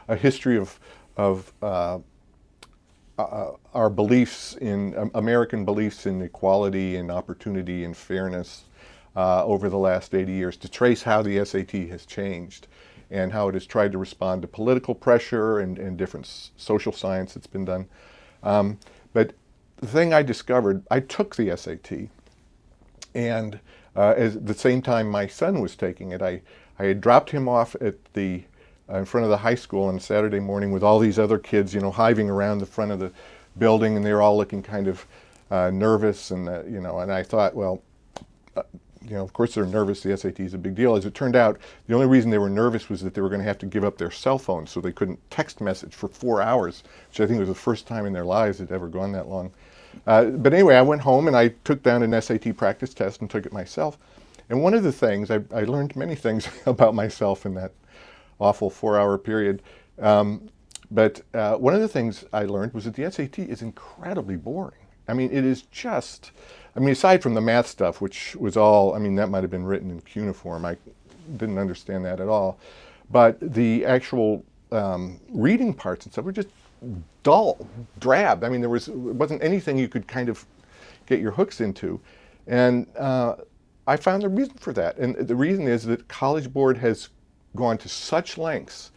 a history of our beliefs American beliefs in equality and opportunity and fairness over the last 80 years, to trace how the SAT has changed and how it has tried to respond to political pressure and different social science that's been done. But the thing I discovered, I took the SAT, and at the same time my son was taking it, I had dropped him off at in front of the high school on Saturday morning with all these other kids, hiving around the front of the building, and they were all looking kind of nervous, and and I thought, well, of course they're nervous. The SAT is a big deal. As it turned out, the only reason they were nervous was that they were going to have to give up their cell phones, so they couldn't text message for 4 hours, which I think was the first time in their lives it ever gone that long. But anyway, I went home and I took down an SAT practice test and took it myself. And one of the things, I learned many things about myself in that awful 4-hour period. But one of the things I learned was that the SAT is incredibly boring. I mean, it is just, aside from the math stuff, which was all, that might have been written in cuneiform. I didn't understand that at all. But the actual reading parts and stuff were just dull, drab. There wasn't anything you could kind of get your hooks into. And I found the reason for that. And the reason is that College Board has gone to such lengths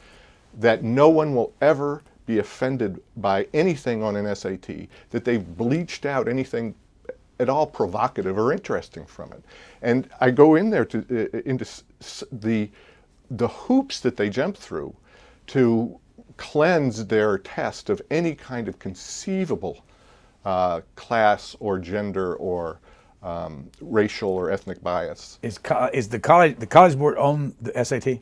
that no one will ever be offended by anything on an SAT, that they've bleached out anything at all provocative or interesting from it. And I go in there into the hoops that they jump through to cleanse their test of any kind of conceivable class or gender or racial or ethnic bias. Is the college board own the SAT?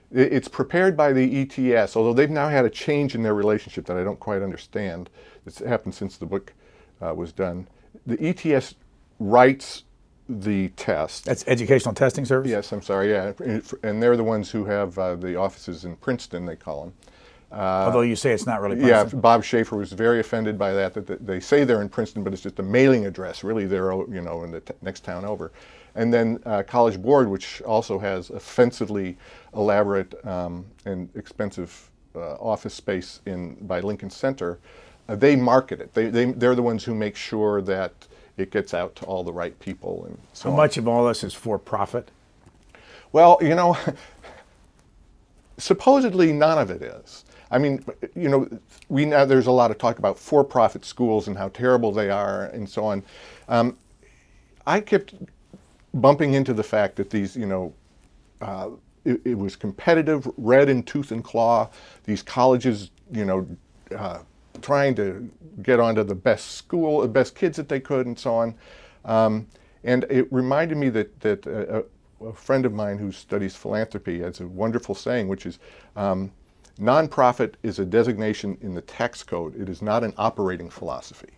It's prepared by the ETS, although they've now had a change in their relationship that I don't quite understand. It's happened since the book was done. The ETS writes the test. That's Educational Testing Service? Yes, I'm sorry, yeah. And they're the ones who have the offices in Princeton, they call them. Although you say it's not really Princeton. Yeah, Bob Schaefer was very offended by that they say they're in Princeton, but it's just a mailing address. Really, they're in the next town over. And then College Board, which also has offensively elaborate and expensive office space by Lincoln Center, they market it. They're the ones who make sure that it gets out to all the right people and so on. How much of all this is for profit? Well, supposedly none of it is. I mean, there's a lot of talk about for-profit schools and how terrible they are and so on. I kept bumping into the fact that these, it was competitive, red in tooth and claw. These colleges, trying to get onto the best school, the best kids that they could, and so on. And it reminded me that a friend of mine who studies philanthropy has a wonderful saying, which is, nonprofit is a designation in the tax code. It is not an operating philosophy.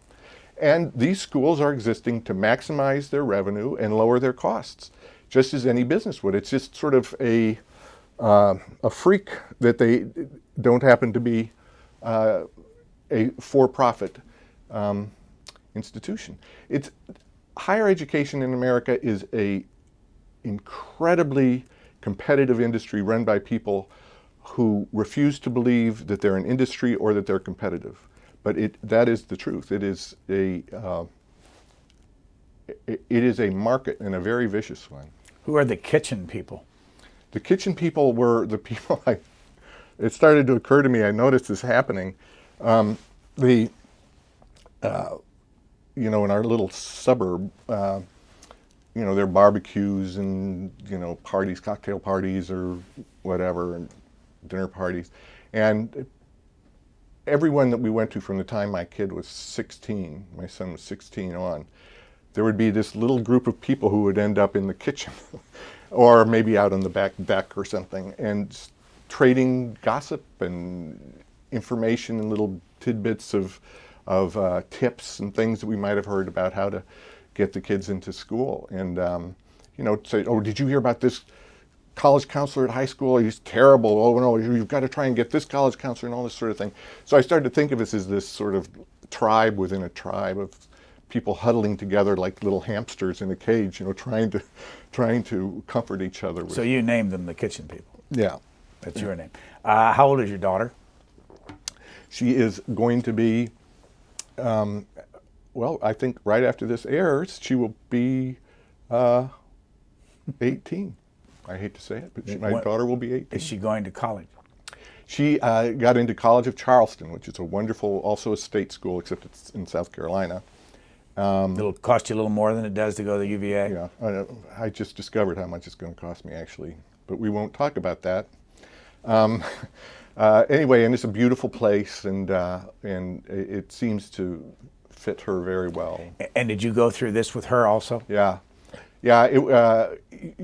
And these schools are existing to maximize their revenue and lower their costs, just as any business would. It's just sort of a freak that they don't happen to be a for-profit institution. Higher education in America is a incredibly competitive industry run by people who refuse to believe that they're an industry or that they're competitive. But that is the truth. It is a market, and a very vicious one. Who are the kitchen people? The kitchen people were the people it started to occur to me, I noticed this happening. In our little suburb, there are barbecues and, parties, cocktail parties or whatever, and dinner parties. And everyone that we went to from the time my kid was 16, my son was 16 on, there would be this little group of people who would end up in the kitchen or maybe out on the back deck or something, and trading gossip and information and little tidbits of tips and things that we might have heard about how to get the kids into school. And, say, oh, did you hear about this college counselor at high school? He's terrible. Oh, no, you've got to try and get this college counselor and all this sort of thing. So I started to think of this as this sort of tribe within a tribe of people huddling together like little hamsters in a cage, trying to comfort each other. So you named them the kitchen people. Yeah. That's your name. How old is your daughter? She is going to be, I think right after this airs, she will be 18. I hate to say it, but my daughter will be 18. Is she going to college? She got into College of Charleston, which is a wonderful, also a state school, except it's in South Carolina. It'll cost you a little more than it does to go to the UVA? Yeah, I just discovered how much it's going to cost me, actually, but we won't talk about that. Anyway, and it's a beautiful place, and it seems to fit her very well. And did you go through this with her also? Yeah.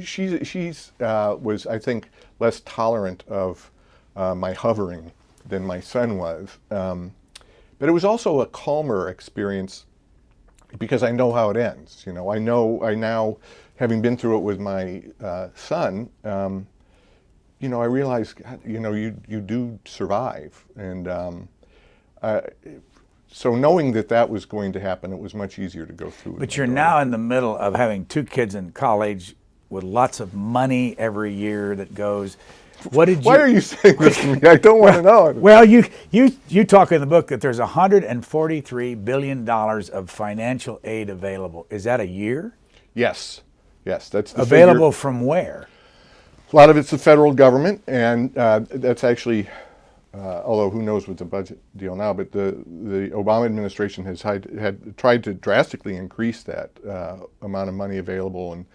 She's was, I think, less tolerant of my hovering than my son was, but it was also a calmer experience because I know how it ends. I now, having been through it with my son. I realize, you do survive, and so knowing that was going to happen, it was much easier to go through. But you're now in the middle of having 2 kids in college with lots of money every year that goes. Why are you saying this to me? I don't want to know. Well, you talk in the book that there's $143 billion of financial aid available. Is that a year? Yes, that's the available figure. From where? A lot of it's the federal government, and that's actually although who knows with the budget deal now, but the Obama administration has had tried to drastically increase that amount of money available in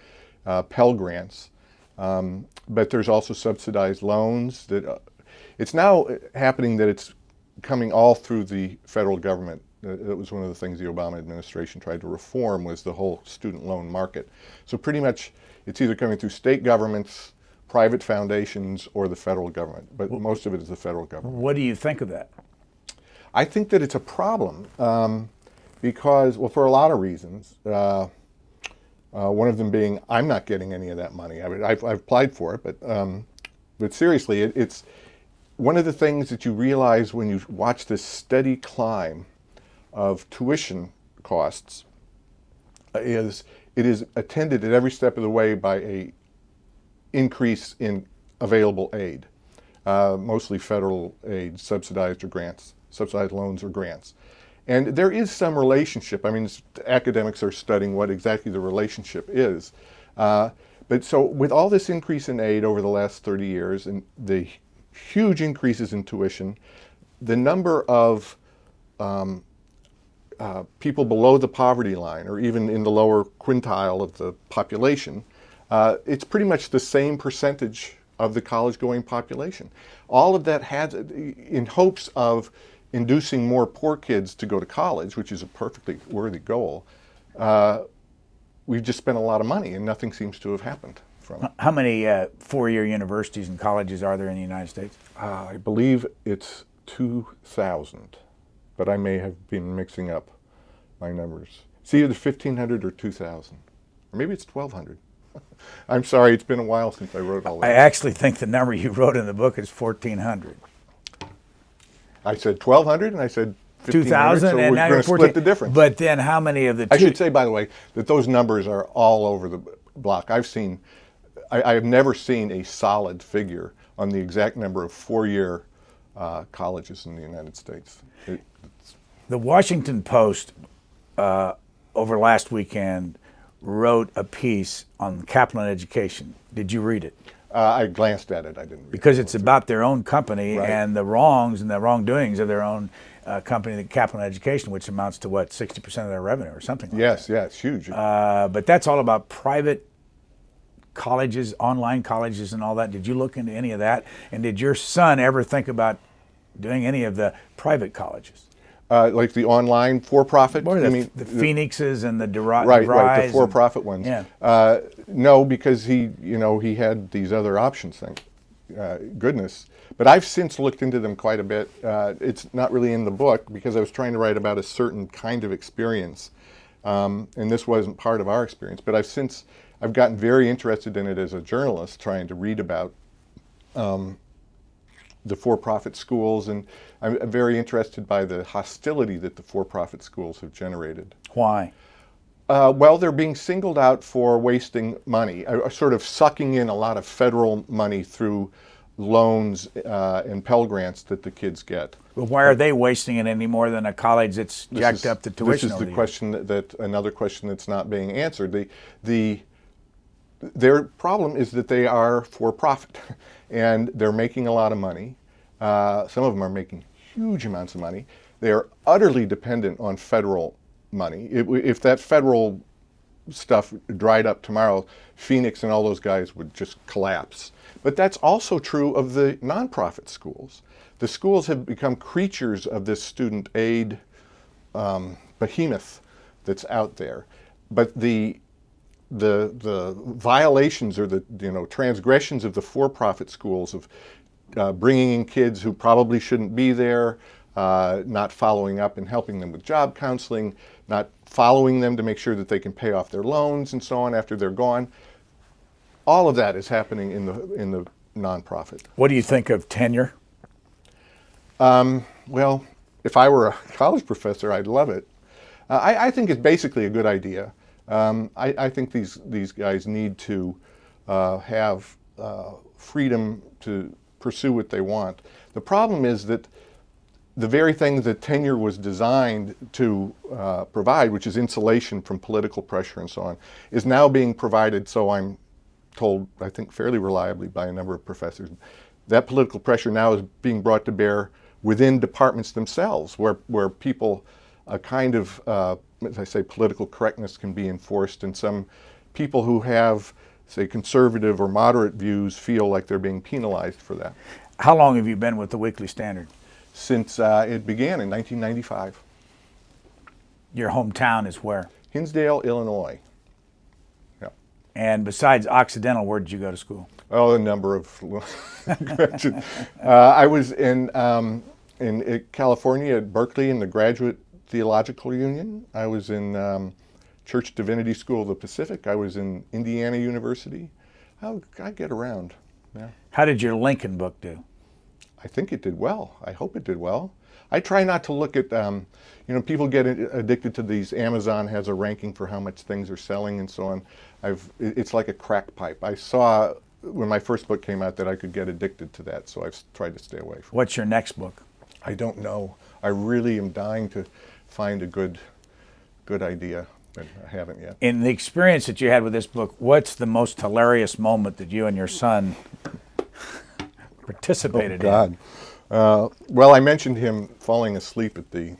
Pell Grants. But there's also subsidized loans. That it's now happening that it's coming all through the federal government. That was one of the things the Obama administration tried to reform, was the whole student loan market. So pretty much it's either coming through state governments, private foundations, or the federal government. But most of it is the federal government. What do you think of that? I think that it's a problem because, well, for a lot of reasons. One of them being I'm not getting any of that money. I mean, I've applied for it, but seriously, it's one of the things that you realize when you watch this steady climb of tuition costs is it is attended at every step of the way by a increase in available aid, mostly federal aid, subsidized or grants, subsidized loans or grants. And there is some relationship. I mean, academics are studying what exactly the relationship is. But so with all this increase in aid over the last 30 years and the huge increases in tuition, the number of people below the poverty line, or even in the lower quintile of the population, it's pretty much the same percentage of the college-going population. All of that has, in hopes of inducing more poor kids to go to college, which is a perfectly worthy goal, we've just spent a lot of money and nothing seems to have happened from it. How many four-year universities and colleges are there in the United States? I believe it's 2,000, but I may have been mixing up my numbers. It's either 1,500 or 2,000, or maybe it's 1,200. I'm sorry, it's been a while since I wrote all that. I actually think the number you wrote in the book is 1,400. I said 1,200 and I said 2,000, so and we're now going you're to split the difference. But then how many of the I should say, by the way, that those numbers are all over the block. I have never seen a solid figure on the exact number of four-year colleges in the United States. The Washington Post over last weekend wrote a piece on Kaplan Education. Did you read it? I glanced at it. I didn't read it. Because it's about their own company, Right. and the wrongs and the wrongdoings of their own company, the Kaplan Education, which amounts to what, 60% of their revenue or something like Yes, that. yeah, it's huge. But that's all about private colleges, online colleges and all that. Did you look into any of that? And did your son ever think about doing any of the private colleges? Like the online for-profit? Or I mean, the Phoenixes and the right, the for-profit ones. Yeah. No, because he had these other options, thank goodness. But I've since looked into them quite a bit. It's not really in the book because I was trying to write about a certain kind of experience, and this wasn't part of our experience. But I've gotten very interested in it as a journalist, trying to read about the for-profit schools, and I'm very interested by the hostility that the for-profit schools have generated. Why? Well, they're being singled out for wasting money, sort of sucking in a lot of federal money through loans and Pell Grants that the kids get. But why are they wasting it any more than a college that's jacked up the tuition? This is the question another question that's not being answered. Their problem is that they are for profit, and they're making a lot of money. Some of them are making huge amounts of money. They are utterly dependent on federal money. If that federal stuff dried up tomorrow, Phoenix and all those guys would just collapse. But that's also true of the nonprofit schools. The schools have become creatures of this student aid behemoth that's out there. But the violations or the transgressions of the for-profit schools of bringing in kids who probably shouldn't be there, not following up and helping them with job counseling, not following them to make sure that they can pay off their loans and so on after they're gone. All of that is happening in the nonprofit. What do you think of tenure? Well, if I were a college professor, I'd love it. I think it's basically a good idea. I think these guys need to have freedom to pursue what they want. The problem is that the very thing that tenure was designed to provide, which is insulation from political pressure and so on, is now being provided, so I'm told, I think fairly reliably by a number of professors, that political pressure now is being brought to bear within departments themselves, where people, a kind of, as I say, political correctness can be enforced, and some people who have, say, conservative or moderate views feel like they're being penalized for that. How long have you been with the Weekly Standard? Since it began in 1995. Your hometown is where? Hinsdale, Illinois. Yeah. And besides Occidental, where did you go to school? Oh, a number of graduates. I was in California at Berkeley in the Graduate Theological Union. I was in Church Divinity School of the Pacific. I was in Indiana University. I get around. Yeah. How did your Lincoln book do? I think it did well. I hope it did well. I try not to look at, people get addicted to these. Amazon has a ranking for how much things are selling and so on. It's like a crack pipe. I saw when my first book came out that I could get addicted to that, so I've tried to stay away from it. What's your next book? I don't know. I really am dying to find a good idea, but I haven't yet. In the experience that you had with this book, what's the most hilarious moment that you and your son participated in? Well, I mentioned him falling asleep at the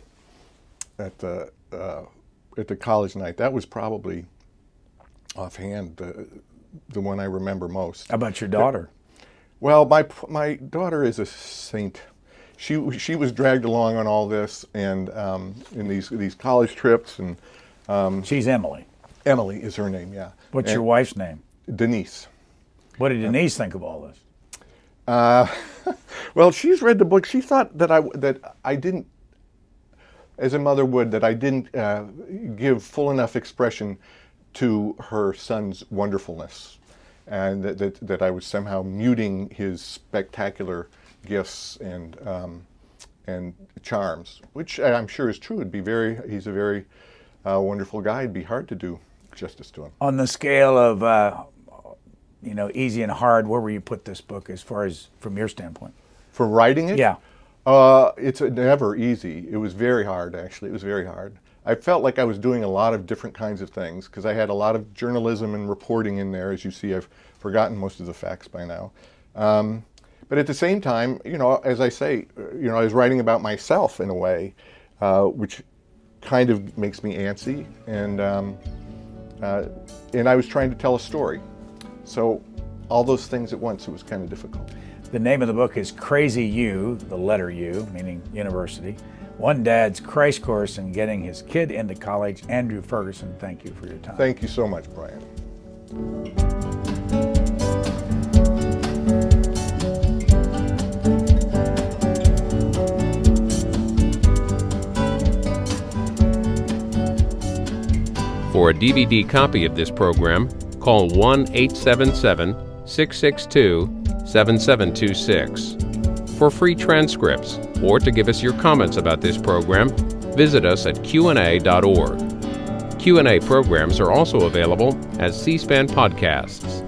college night. That was probably offhand the one I remember most. How about your daughter? Well, my daughter is a saint. She was dragged along on all this, and in these college trips, and she's Emily. Emily is her name. Yeah. What's your wife's name? Denise. What did Denise think of all this? Well, she's read the book. She thought that I didn't, as a mother would, that I didn't give full enough expression to her son's wonderfulness, and that I was somehow muting his spectacular gifts and charms, which I'm sure is true. He's a very wonderful guy. It'd be hard to do justice to him. On the scale of easy and hard, where will you put this book as far as from your standpoint? For writing it? Yeah. It's never easy. It was very hard, actually. It was very hard. I felt like I was doing a lot of different kinds of things because I had a lot of journalism and reporting in there. As you see, I've forgotten most of the facts by now. But at the same time, as I say, I was writing about myself in a way, which kind of makes me antsy, and I was trying to tell a story. So all those things at once, it was kind of difficult. The name of the book is Crazy U, the letter U, meaning university. One Dad's Christ Course in Getting His Kid into College. Andrew Ferguson, thank you for your time. Thank you so much, Brian. For a DVD copy of this program, call 1-877-662-7726. For free transcripts or to give us your comments about this program, visit us at qna.org. Q&A programs are also available as C-SPAN podcasts.